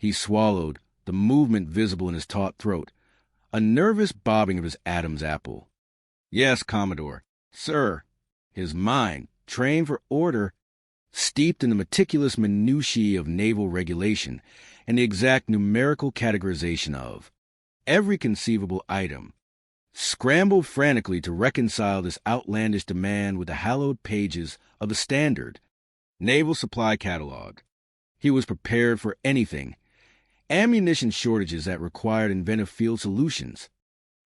He swallowed, the movement visible in his taut throat, a nervous bobbing of his Adam's apple. "Yes, Commodore. Sir." His mind, trained for order, steeped in the meticulous minutiae of naval regulation and the exact numerical categorization of every conceivable item, scrambled frantically to reconcile this outlandish demand with the hallowed pages of the standard Naval Supply Catalog. He was prepared for anything. Ammunition shortages that required inventive field solutions,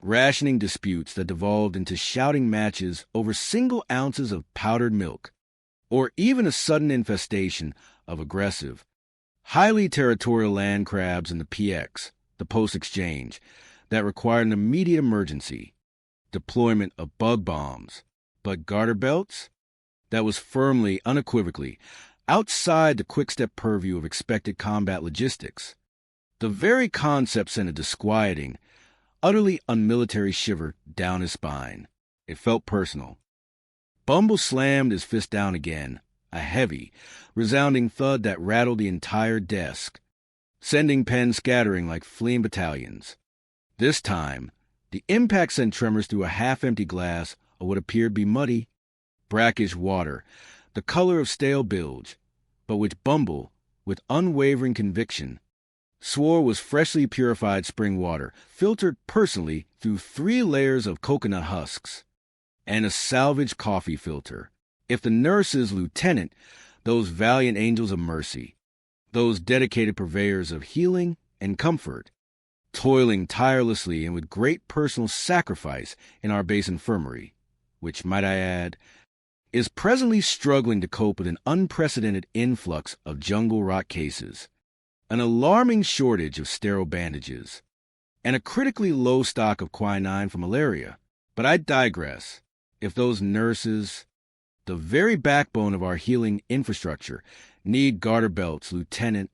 rationing disputes that devolved into shouting matches over single ounces of powdered milk, or even a sudden infestation of aggressive, highly territorial land crabs in the PX, the Post Exchange, that required an immediate emergency, deployment of bug bombs. But garter belts? That was firmly, unequivocally, outside the quick-step purview of expected combat logistics. The very concept sent a disquieting, utterly unmilitary shiver down his spine. It felt personal. Bumble slammed his fist down again, a heavy, resounding thud that rattled the entire desk, sending pens scattering like fleeing battalions. This time, the impact sent tremors through a half-empty glass of what appeared to be muddy, brackish water, the color of stale bilge, but which Bumble, with unwavering conviction, swore was freshly purified spring water, filtered personally through 3 layers of coconut husks, and a salvage coffee filter. If the nurses, Lieutenant, those valiant angels of mercy, those dedicated purveyors of healing and comfort, toiling tirelessly and with great personal sacrifice in our base infirmary, which, might I add, is presently struggling to cope with an unprecedented influx of jungle rot cases, an alarming shortage of sterile bandages, and a critically low stock of quinine for malaria. But I digress. If those nurses, the very backbone of our healing infrastructure, need garter belts, Lieutenant,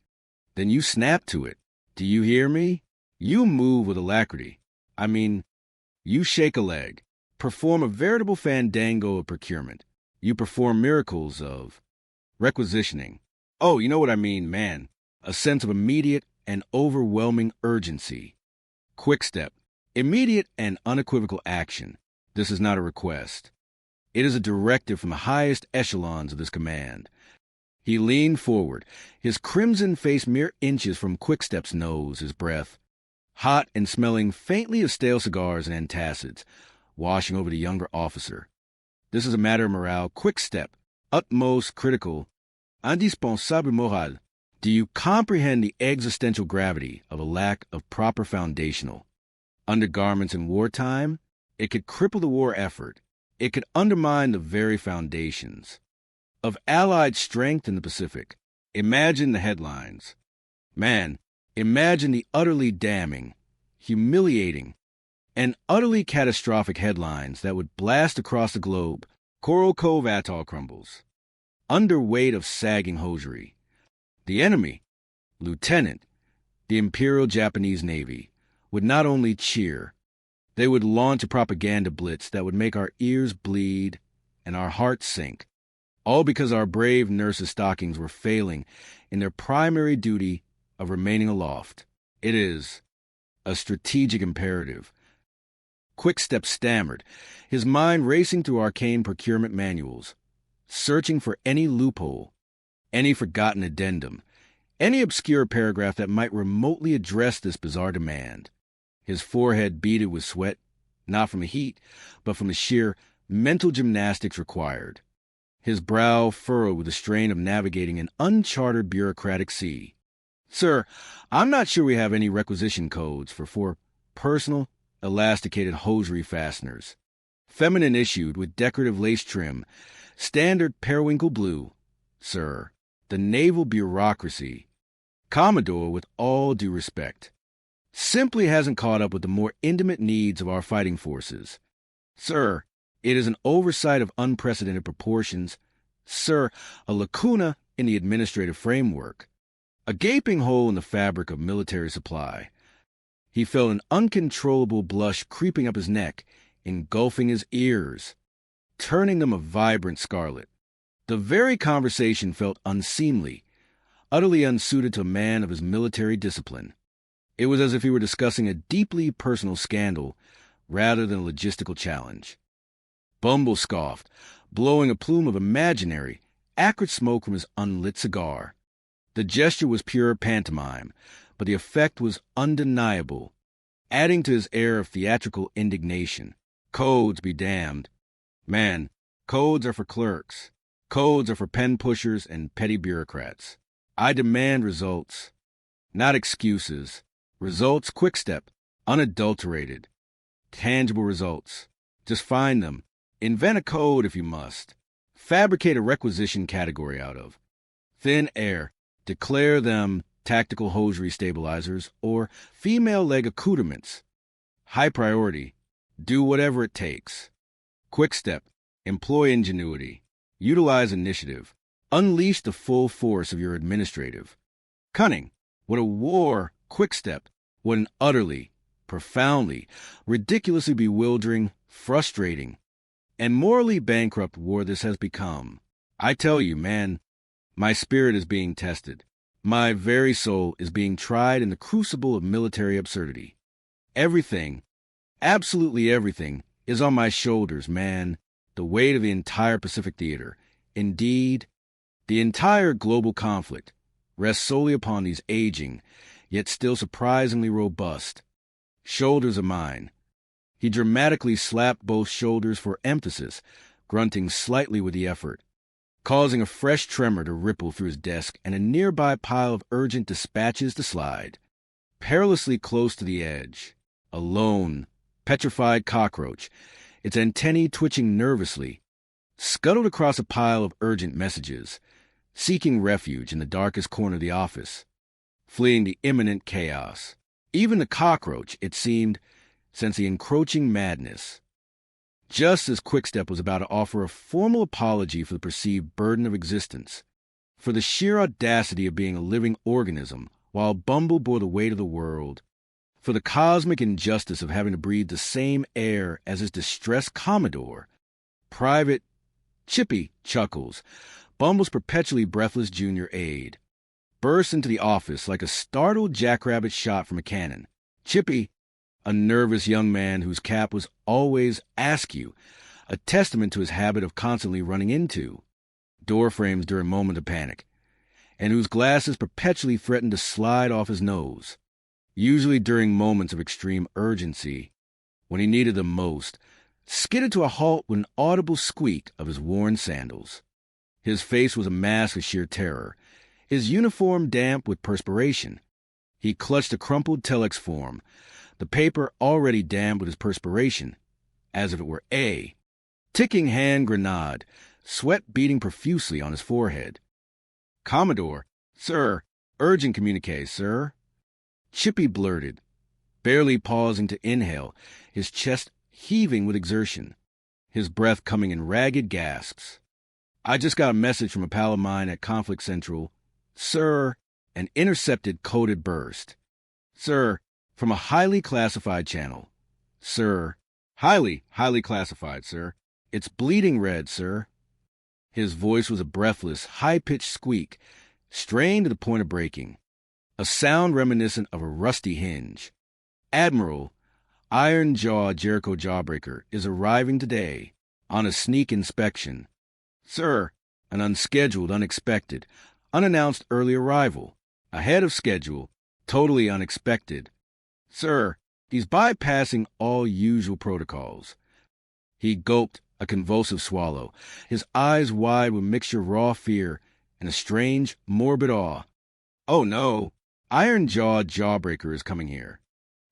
then you snap to it. Do you hear me? You move with alacrity. I mean, you shake a leg, perform a veritable fandango of procurement. You perform miracles of requisitioning. Oh, you know what I mean, man. A sense of immediate and overwhelming urgency. Quick step. Immediate and unequivocal action. This is not a request. It is a directive from the highest echelons of this command. He leaned forward, his crimson face mere inches from Quickstep's nose, his breath, hot and smelling faintly of stale cigars and antacids, washing over the younger officer. This is a matter of morale. Quickstep, utmost critical, indispensable moral. Do you comprehend the existential gravity of a lack of proper foundational undergarments in wartime? It could cripple the war effort. It could undermine the very foundations of Allied strength in the Pacific. Imagine the headlines. Man, imagine the utterly damning, humiliating, and utterly catastrophic headlines that would blast across the globe. Coral Cove Atoll crumbles, under weight of sagging hosiery. The enemy, Lieutenant, the Imperial Japanese Navy, would not only cheer, they would launch a propaganda blitz that would make our ears bleed and our hearts sink, all because our brave nurses' stockings were failing in their primary duty of remaining aloft. It is a strategic imperative. Quickstep stammered, his mind racing through arcane procurement manuals, searching for any loophole, any forgotten addendum, any obscure paragraph that might remotely address this bizarre demand. His forehead beaded with sweat, not from the heat, but from the sheer mental gymnastics required. His brow furrowed with the strain of navigating an uncharted bureaucratic sea. Sir, I'm not sure we have any requisition codes for 4 personal, elasticated hosiery fasteners, feminine issued with decorative lace trim, standard periwinkle blue. Sir, the naval bureaucracy, Commodore, with all due respect, simply hasn't caught up with the more intimate needs of our fighting forces. Sir, it is an oversight of unprecedented proportions. Sir, a lacuna in the administrative framework, a gaping hole in the fabric of military supply. He felt an uncontrollable blush creeping up his neck, engulfing his ears, turning them a vibrant scarlet. The very conversation felt unseemly, utterly unsuited to a man of his military discipline. It was as if he were discussing a deeply personal scandal rather than a logistical challenge. Bumble scoffed, blowing a plume of imaginary, acrid smoke from his unlit cigar. The gesture was pure pantomime, but the effect was undeniable, adding to his air of theatrical indignation. Codes be damned. Man, codes are for clerks. Codes are for pen pushers and petty bureaucrats. I demand results, not excuses. Results quick-step, unadulterated. Tangible results. Just find them. Invent a code if you must. Fabricate a requisition category out of. Thin air. Declare them tactical hosiery stabilizers or female leg accoutrements. High priority. Do whatever it takes. Quick step. Employ ingenuity. Utilize initiative. Unleash the full force of your administrative. Cunning. What a war. Quick step. What an utterly, profoundly, ridiculously bewildering, frustrating, and morally bankrupt war this has become. I tell you, man, my spirit is being tested. My very soul is being tried in the crucible of military absurdity. Everything, absolutely everything, is on my shoulders, man. The weight of the entire Pacific Theater, indeed, the entire global conflict, rests solely upon these aging, yet still surprisingly robust shoulders of mine. He dramatically slapped both shoulders for emphasis, grunting slightly with the effort, causing a fresh tremor to ripple through his desk and a nearby pile of urgent dispatches to slide. Perilously close to the edge, a lone, petrified cockroach, its antennae twitching nervously, scuttled across a pile of urgent messages, seeking refuge in the darkest corner of the office, fleeing the imminent chaos. Even the cockroach, it seemed, sensed the encroaching madness. Just as Quickstep was about to offer a formal apology for the perceived burden of existence, for the sheer audacity of being a living organism, while Bumble bore the weight of the world, for the cosmic injustice of having to breathe the same air as his distressed Commodore, Private Chippy Chuckles, Bumble's perpetually breathless junior aide, burst into the office like a startled jackrabbit shot from a cannon. Chippy, a nervous young man whose cap was always askew, a testament to his habit of constantly running into door frames during moments of panic, and whose glasses perpetually threatened to slide off his nose, usually during moments of extreme urgency, when he needed them most, skidded to a halt with an audible squeak of his worn sandals. His face was a mask of sheer terror, his uniform damp with perspiration. He clutched a crumpled telex form, the paper already damp with his perspiration, as if it were a ticking hand grenade, sweat beading profusely on his forehead. "Commodore, sir, urgent communique, sir," Chippy blurted, barely pausing to inhale, his chest heaving with exertion, his breath coming in ragged gasps. "I just got a message from a pal of mine at Conflict Central. Sir," an intercepted coded burst. "Sir, from a highly classified channel. Sir, highly classified, sir. It's bleeding red, sir." His voice was a breathless, high-pitched squeak, strained to the point of breaking, a sound reminiscent of a rusty hinge. "Admiral, Iron Jaw Jericho Jawbreaker is arriving today on a sneak inspection. Sir, an unscheduled, unexpected, unannounced early arrival, ahead of schedule, totally unexpected. Sir, he's bypassing all usual protocols." He gulped a convulsive swallow, his eyes wide with a mixture of raw fear and a strange, morbid awe. "Oh no, Iron Jaw Jawbreaker is coming here.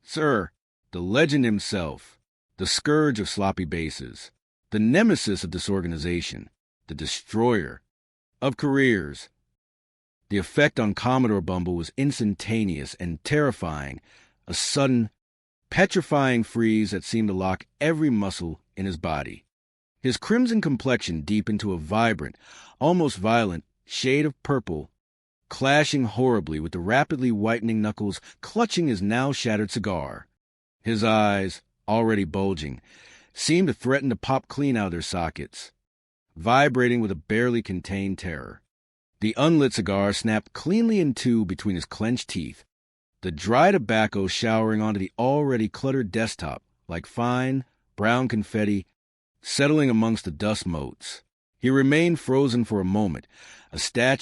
Sir, the legend himself, the scourge of sloppy bases, the nemesis of disorganization, the destroyer of careers." The effect on Commodore Bumble was instantaneous and terrifying, a sudden, petrifying freeze that seemed to lock every muscle in his body. His crimson complexion deepened to a vibrant, almost violent, shade of purple, clashing horribly with the rapidly whitening knuckles clutching his now shattered cigar. His eyes, already bulging, seemed to threaten to pop clean out of their sockets, vibrating with a barely contained terror. The unlit cigar snapped cleanly in two between his clenched teeth, the dry tobacco showering onto the already cluttered desktop like fine, brown confetti settling amongst the dust motes. He remained frozen for a moment, a statue